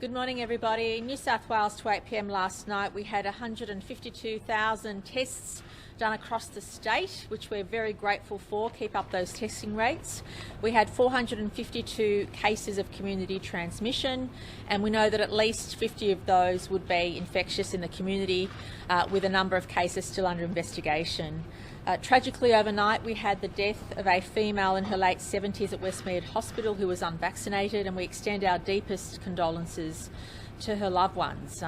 Good morning, everybody. In New South Wales to 8 p.m. last night, we had 152,000 tests done across the state, which we're very grateful for. Keep up those testing rates. We had 452 cases of community transmission, and we know that at least 50 of those would be infectious in the community, with a number of cases still under investigation. Tragically, overnight, we had the death of a female in her late 70s at Westmead Hospital who was unvaccinated, and we extend our deepest condolences to her loved ones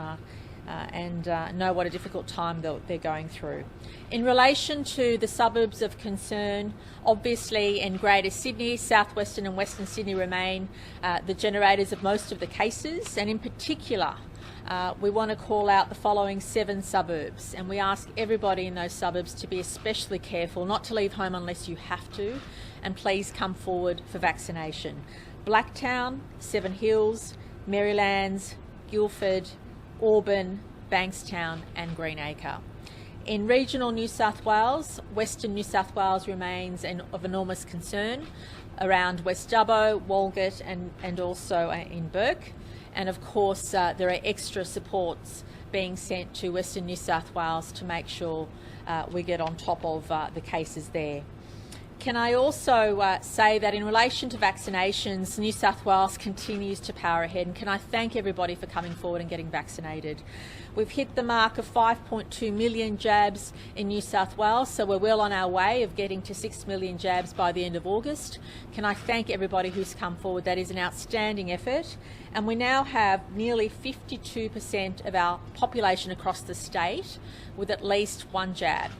and know what a difficult time they're going through. In relation to the suburbs of concern, obviously in Greater Sydney, southwestern and western Sydney remain the generators of most of the cases, and in particular we want to call out the following 7 suburbs, and we ask everybody in those suburbs to be especially careful, not to leave home unless you have to, and please come forward for vaccination. Blacktown, Seven Hills, Merrylands, Guildford, Auburn, Bankstown and Greenacre. In regional New South Wales, Western New South Wales remains of enormous concern around West Dubbo, Walgett and also in Bourke. And of course, there are extra supports being sent to Western New South Wales to make sure we get on top of the cases there. Can I also say that in relation to vaccinations, New South Wales continues to power ahead, and can I thank everybody for coming forward and getting vaccinated. We've hit the mark of 5.2 million jabs in New South Wales, so we're well on our way of getting to 6 million jabs by the end of August. Can I thank everybody who's come forward? That is an outstanding effort, and we now have nearly 52% of our population across the state with at least one jab.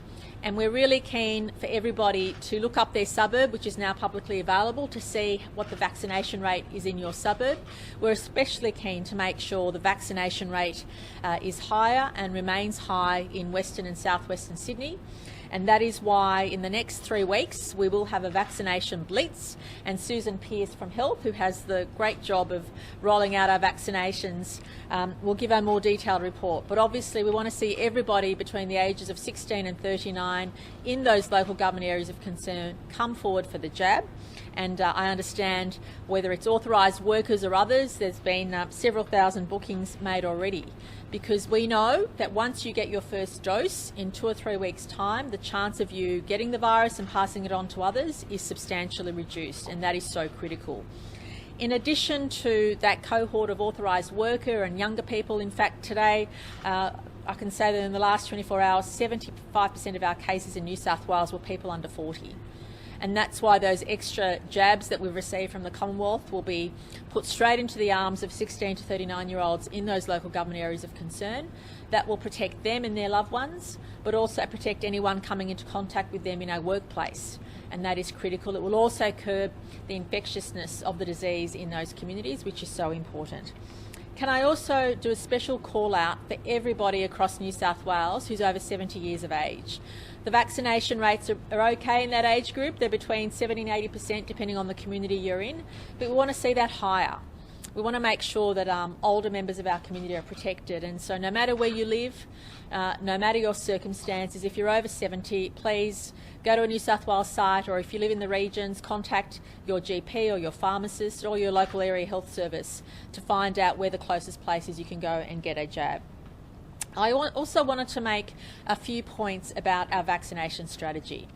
And we're really keen for everybody to look up their suburb, which is now publicly available, to see what the vaccination rate is in your suburb. We're especially keen to make sure the vaccination rate is higher and remains high in Western and Southwestern Sydney. And that is why in the next 3 weeks we will have a vaccination blitz, and Susan Pearce from Health, who has the great job of rolling out our vaccinations, will give a more detailed report. But obviously we want to see everybody between the ages of 16 and 39 in those local government areas of concern come forward for the jab. And I understand whether it's authorised workers or others, there's been several thousand bookings made already, because we know that once you get your first dose in 2 or 3 weeks' time, the chance of you getting the virus and passing it on to others is substantially reduced, and that is so critical. In addition to that cohort of authorised worker and younger people, in fact today I can say that in the last 24 hours 75% of our cases in New South Wales were people under 40. And that's why those extra jabs that we've received from the Commonwealth will be put straight into the arms of 16 to 39-year-olds in those local government areas of concern. That will protect them and their loved ones, but also protect anyone coming into contact with them in our workplace. And that is critical. It will also curb the infectiousness of the disease in those communities, which is so important. Can I also do a special call out for everybody across New South Wales who's over 70 years of age? The vaccination rates are okay in that age group. They're between 70 and 80% depending on the community you're in, but we want to see that higher. We want to make sure that older members of our community are protected, and so no matter where you live, no matter your circumstances, if you're over 70, please go to a New South Wales site, or if you live in the regions, contact your GP or your pharmacist or your local area health service to find out where the closest place is you can go and get a jab. I also wanted to make a few points about our vaccination strategy.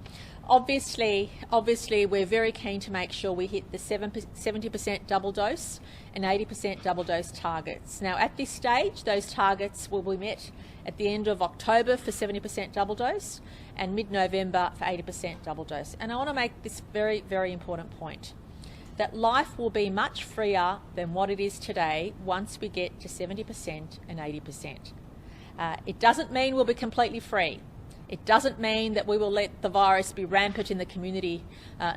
Obviously, we're very keen to make sure we hit the 70% double dose and 80% double dose targets. Now, at this stage, those targets will be met at the end of October for 70% double dose and mid-November for 80% double dose. And I want to make this very, very important point, that life will be much freer than what it is today once we get to 70% and 80%. It doesn't mean we'll be completely free. It doesn't mean that we will let the virus be rampant in the community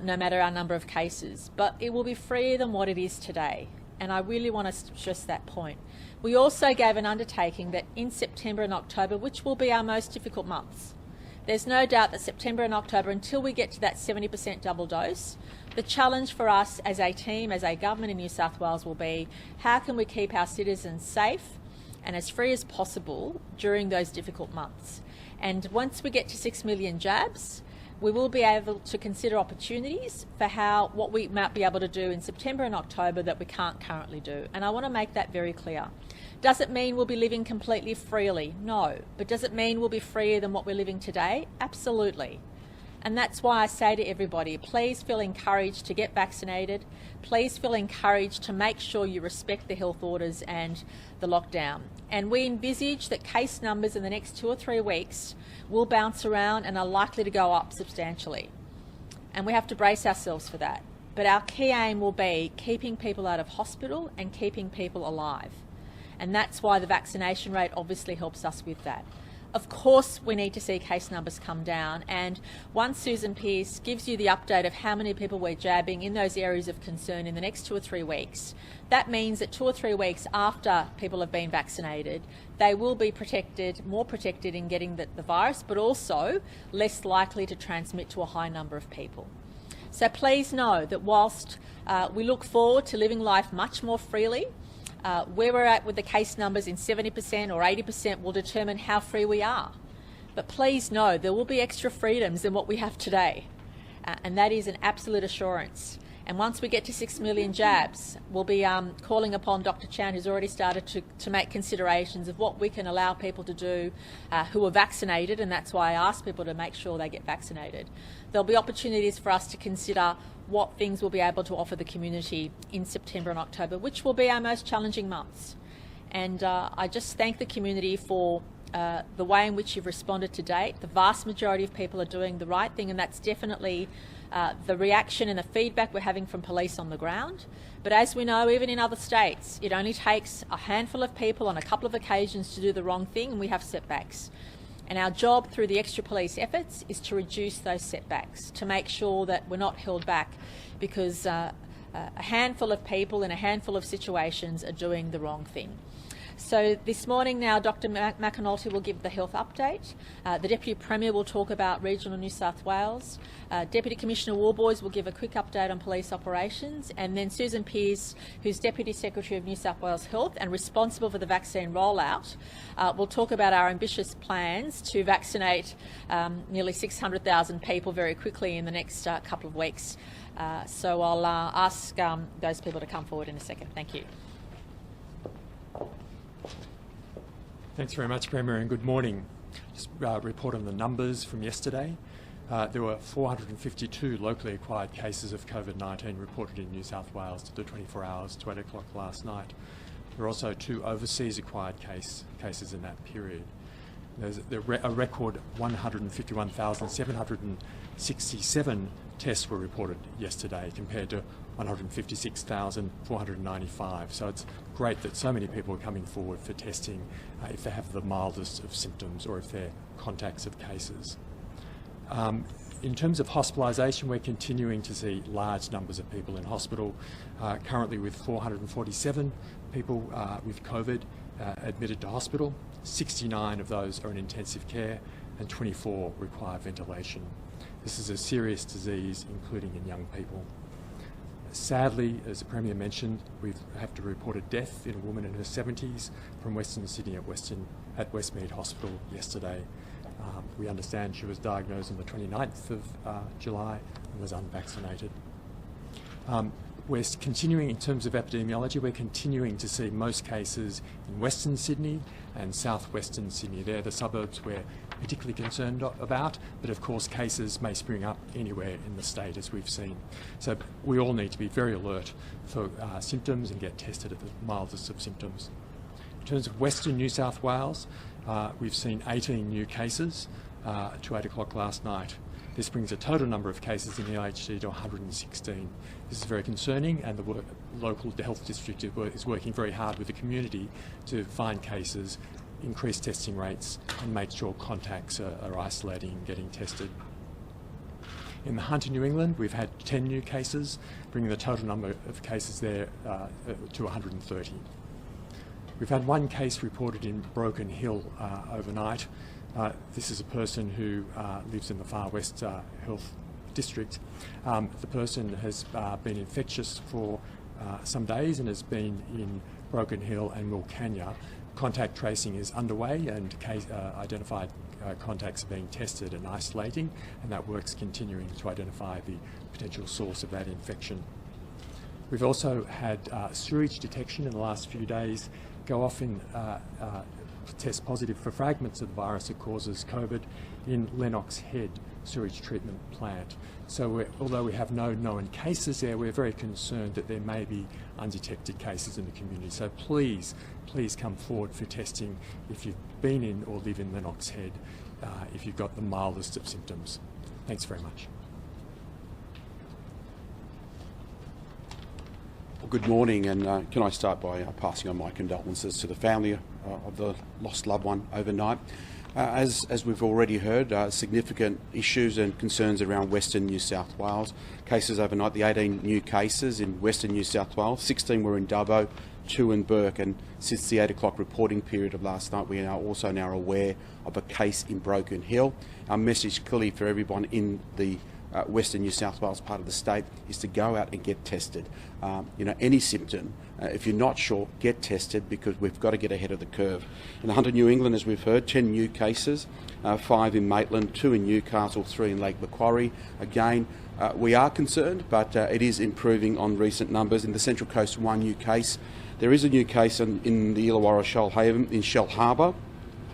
no matter our number of cases, but it will be freer than what it is today. And I really want to stress that point. We also gave an undertaking that in September and October, which will be our most difficult months, there's no doubt that September and October, until we get to that 70% double dose, the challenge for us as a team, as a government in New South Wales will be, how can we keep our citizens safe and as free as possible during those difficult months? And once we get to 6 million jabs, we will be able to consider opportunities for what we might be able to do in September and October that we can't currently do. And I want to make that very clear. Does it mean we'll be living completely freely? No. But does it mean we'll be freer than what we're living today? Absolutely. And that's why I say to everybody, please feel encouraged to get vaccinated. Please feel encouraged to make sure you respect the health orders and the lockdown. And we envisage that case numbers in the next 2 or 3 weeks will bounce around and are likely to go up substantially. And we have to brace ourselves for that. But our key aim will be keeping people out of hospital and keeping people alive. And that's why the vaccination rate obviously helps us with that. Of course, we need to see case numbers come down, and once Susan Pearce gives you the update of how many people we're jabbing in those areas of concern in the next 2 or 3 weeks, that means that 2 or 3 weeks after people have been vaccinated, they will be protected, more protected in getting the virus, but also less likely to transmit to a high number of people. So please know that whilst we look forward to living life much more freely, where we're at with the case numbers in 70% or 80% will determine how free we are. But please know there will be extra freedoms than what we have today. And that is an absolute assurance. And once we get to 6 million jabs, we'll be calling upon Dr. Chan, who's already started to make considerations of what we can allow people to do who are vaccinated, and that's why I ask people to make sure they get vaccinated. There'll be opportunities for us to consider what things we'll be able to offer the community in September and October, which will be our most challenging months. And I just thank the community for the way in which you've responded to date. The vast majority of people are doing the right thing, and that's definitely the reaction and the feedback we're having from police on the ground. But as we know, even in other states, it only takes a handful of people on a couple of occasions to do the wrong thing, and we have setbacks. And our job through the extra police efforts is to reduce those setbacks, to make sure that we're not held back because a handful of people in a handful of situations are doing the wrong thing. So this morning now, Dr. McAnulty will give the health update. The Deputy Premier will talk about regional New South Wales. Deputy Commissioner Worboy will give a quick update on police operations. And then Susan Pearce, who's Deputy Secretary of New South Wales Health and responsible for the vaccine rollout, will talk about our ambitious plans to vaccinate nearly 600,000 people very quickly in the next couple of weeks. So I'll ask those people to come forward in a second. Thank you. Thanks very much, Premier, and good morning. Just report on the numbers from yesterday. There were 452 locally acquired cases of COVID-19 reported in New South Wales to the 24 hours to 8 o'clock last night. There were also 2 overseas acquired cases in that period. There's a record 151,767 tests were reported yesterday compared to 156,495. So it's great that so many people are coming forward for testing if they have the mildest of symptoms or if they're contacts of cases. In terms of hospitalisation, we're continuing to see large numbers of people in hospital, currently with 447 people with COVID admitted to hospital. 69 of those are in intensive care and 24 require ventilation. This is a serious disease, including in young people. Sadly, as the Premier mentioned, we have to report a death in a woman in her 70s from Western Sydney at Westmead Hospital yesterday. We understand she was diagnosed on the 29th of July and was unvaccinated. We're continuing, in terms of epidemiology, we're continuing to see most cases in Western Sydney and southwestern Sydney. They're the suburbs we're particularly concerned about, but of course cases may spring up anywhere in the state, as we've seen. So we all need to be very alert for symptoms and get tested at the mildest of symptoms. In terms of Western New South Wales, we've seen 18 new cases to 8 o'clock last night. This brings the total number of cases in the LHD to 116. This is very concerning, and the local health district is working very hard with the community to find cases, increase testing rates, and make sure contacts are isolating and getting tested. In the Hunter, New England, we've had 10 new cases, bringing the total number of cases there to 130. We've had 1 case reported in Broken Hill overnight. This is a person who lives in the Far West Health District. The person has been infectious for some days and has been in Broken Hill and Wilcannia. Contact tracing is underway, and identified contacts are being tested and isolating, and that work's continuing to identify the potential source of that infection. We've also had sewage detection in the last few days go off in test positive for fragments of the virus that causes COVID in Lennox Head sewage treatment plant. So although we have no known cases there, we're very concerned that there may be undetected cases in the community. So please come forward for testing if you've been in or live in Lennox Head, if you've got the mildest of symptoms. Thanks very much. Well, good morning, and can I start by passing on my condolences to the family of the lost loved one overnight. As we've already heard, significant issues and concerns around Western New South Wales. Cases overnight, the 18 new cases in Western New South Wales, 16 were in Dubbo, 2 in Bourke, and since the 8 o'clock reporting period of last night, we are also now aware of a case in Broken Hill. Our message clearly for everyone in the Western New South Wales part of the state is to go out and get tested. Any symptom, if you're not sure, get tested, because we've got to get ahead of the curve. In Hunter, New England, as we've heard, 10 new cases, 5 in Maitland, 2 in Newcastle, 3 in Lake Macquarie. Again, we are concerned, but it is improving on recent numbers. In the Central Coast, 1 new case. There is a new case in the Illawarra Shoalhaven in Shell Harbour,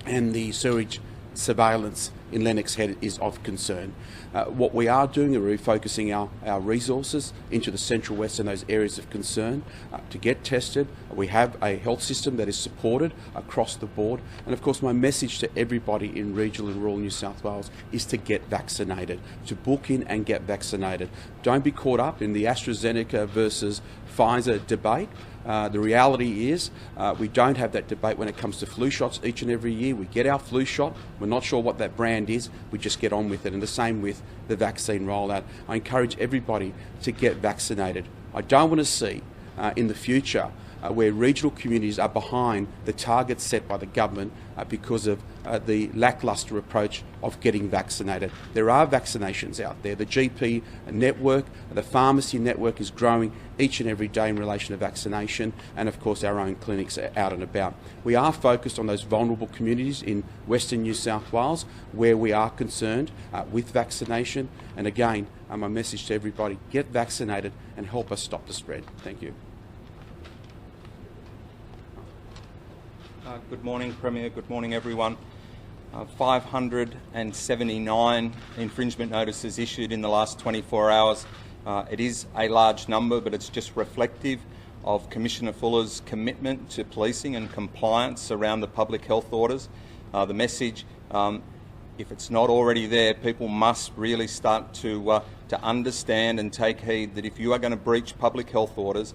and the sewage surveillance in Lennox Head is of concern. What we are doing is refocusing our resources into the Central West and those areas of concern to get tested. We have a health system that is supported across the board, and of course my message to everybody in regional and rural New South Wales is to get vaccinated, to book in and get vaccinated. Don't be caught up in the AstraZeneca versus Pfizer debate. The reality is we don't have that debate when it comes to flu shots each and every year. We get our flu shot, we're not sure what that brand is, we just get on with it, and the same with the vaccine rollout. I encourage everybody to get vaccinated. I don't want to see in the future where regional communities are behind the targets set by the government because of the lacklustre approach of getting vaccinated. There are vaccinations out there. The GP network, the pharmacy network is growing each and every day in relation to vaccination, and of course our own clinics are out and about. We are focused on those vulnerable communities in Western New South Wales where we are concerned with vaccination, and again, my message to everybody, get vaccinated and help us stop the spread. Thank you. Good morning, Premier. Good morning, everyone. 579 infringement notices issued in the last 24 hours. It is a large number, but it's just reflective of Commissioner Fuller's commitment to policing and compliance around the public health orders. The message, if it's not already there, people must really start to understand and take heed that if you are going to breach public health orders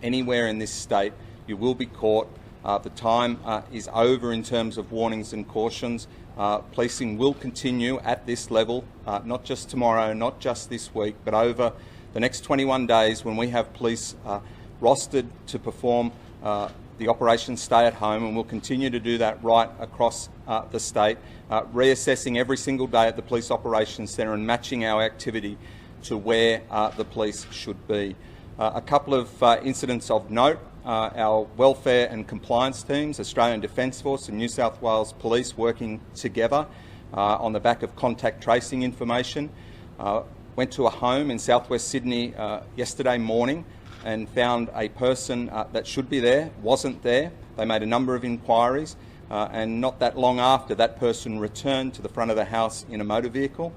anywhere in this state, you will be caught. The time is over in terms of warnings and cautions. Policing will continue at this level, not just tomorrow, not just this week, but over the next 21 days when we have police rostered to perform the Operation Stay at Home, and we'll continue to do that right across the state, reassessing every single day at the Police Operations Centre and matching our activity to where the police should be. A couple of incidents of note. Our welfare and compliance teams, Australian Defence Force and New South Wales Police, working together on the back of contact tracing information, went to a home in southwest Sydney yesterday morning and found a person that should be there, wasn't there. They made a number of inquiries and not that long after, that person returned to the front of the house in a motor vehicle.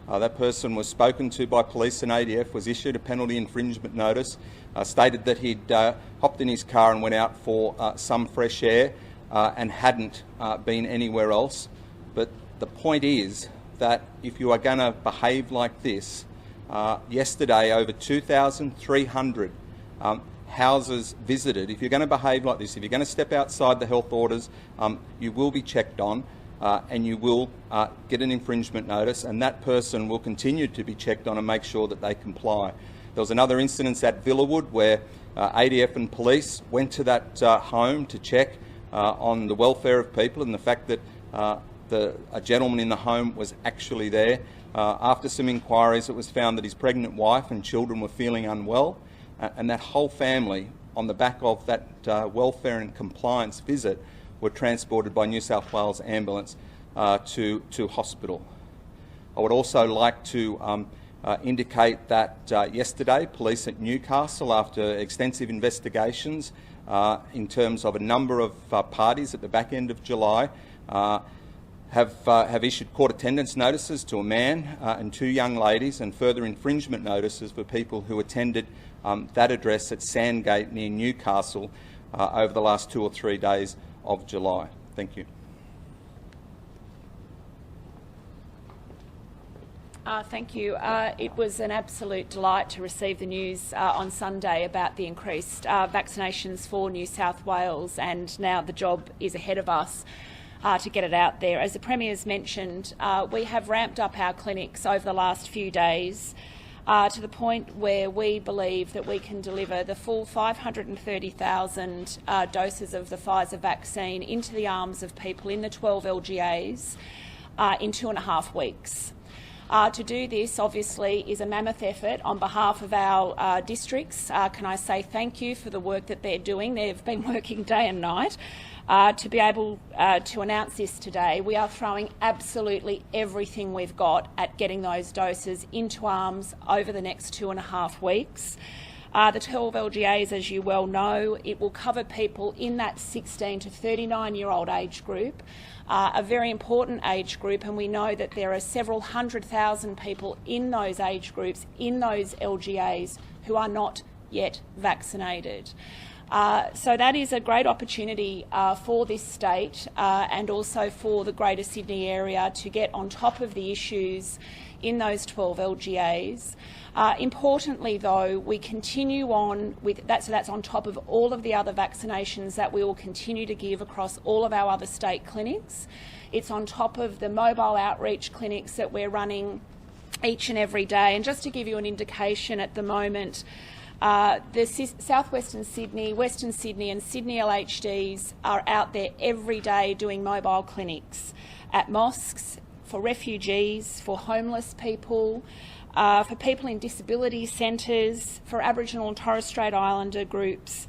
That person was spoken to by police and ADF, was issued a penalty infringement notice, stated that he'd hopped in his car and went out for some fresh air and hadn't been anywhere else. But the point is that if you are going to behave like this, yesterday over 2,300 houses visited. If you're going to behave like this, if you're going to step outside the health orders, you will be checked on. And you will get an infringement notice, and that person will continue to be checked on and make sure that they comply. There was another incident at Villawood where ADF and police went to that home to check on the welfare of people and the fact that a gentleman in the home was actually there. After some inquiries, it was found that his pregnant wife and children were feeling unwell, and that whole family, on the back of that welfare and compliance visit, were transported by New South Wales ambulance. to hospital. I would also like to indicate that yesterday police at Newcastle, after extensive investigations in terms of a number of parties at the back end of July, have issued court attendance notices to a man and 2 young ladies, and further infringement notices for people who attended that address at Sandgate near Newcastle over the last 2 or 3 days of July. Thank you. Thank you. It was an absolute delight to receive the news on Sunday about the increased vaccinations for New South Wales, and now the job is ahead of us to get it out there. As the Premier's mentioned, we have ramped up our clinics over the last few days to the point where we believe that we can deliver the full 530,000 doses of the Pfizer vaccine into the arms of people in the 12 LGAs in 2.5 weeks. To do this, obviously, is a mammoth effort on behalf of our districts. Can I say thank you for the work that they're doing? They've been working day and night to be able to announce this today. We are throwing absolutely everything we've got at getting those doses into arms over the next 2.5 weeks. The 12 LGAs, as you well know, it will cover people in that 16 to 39-year-old age group, a very important age group, and we know that there are several 100,000 people in those age groups, in those LGAs, who are not yet vaccinated. So that is a great opportunity for this state and also for the Greater Sydney area to get on top of the issues in those 12 LGAs. Importantly, though, we continue on with that, so that's on top of all of the other vaccinations that we will continue to give across all of our other state clinics. It's on top of the mobile outreach clinics that we're running each and every day. And just to give you an indication at the moment, the South-Western Sydney, Western Sydney and Sydney LHDs are out there every day doing mobile clinics at mosques, for refugees, for homeless people, for people in disability centres, for Aboriginal and Torres Strait Islander groups,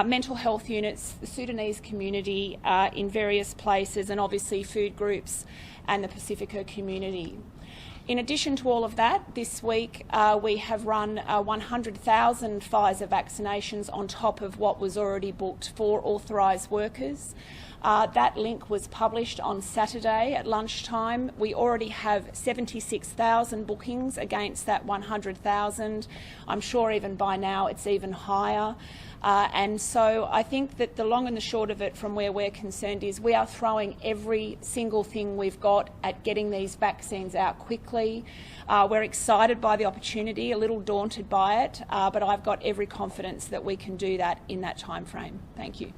mental health units, the Sudanese community in various places, and obviously food groups and the Pacifica community. In addition to all of that, this week we have run 100,000 Pfizer vaccinations on top of what was already booked for authorised workers. That link was published on Saturday at lunchtime. We already have 76,000 bookings against that 100,000. I'm sure even by now it's even higher. And so I think that the long and the short of it from where we're concerned is we are throwing every single thing we've got at getting these vaccines out quickly. We're excited by the opportunity, a little daunted by it, but I've got every confidence that we can do that in that time frame. Thank you.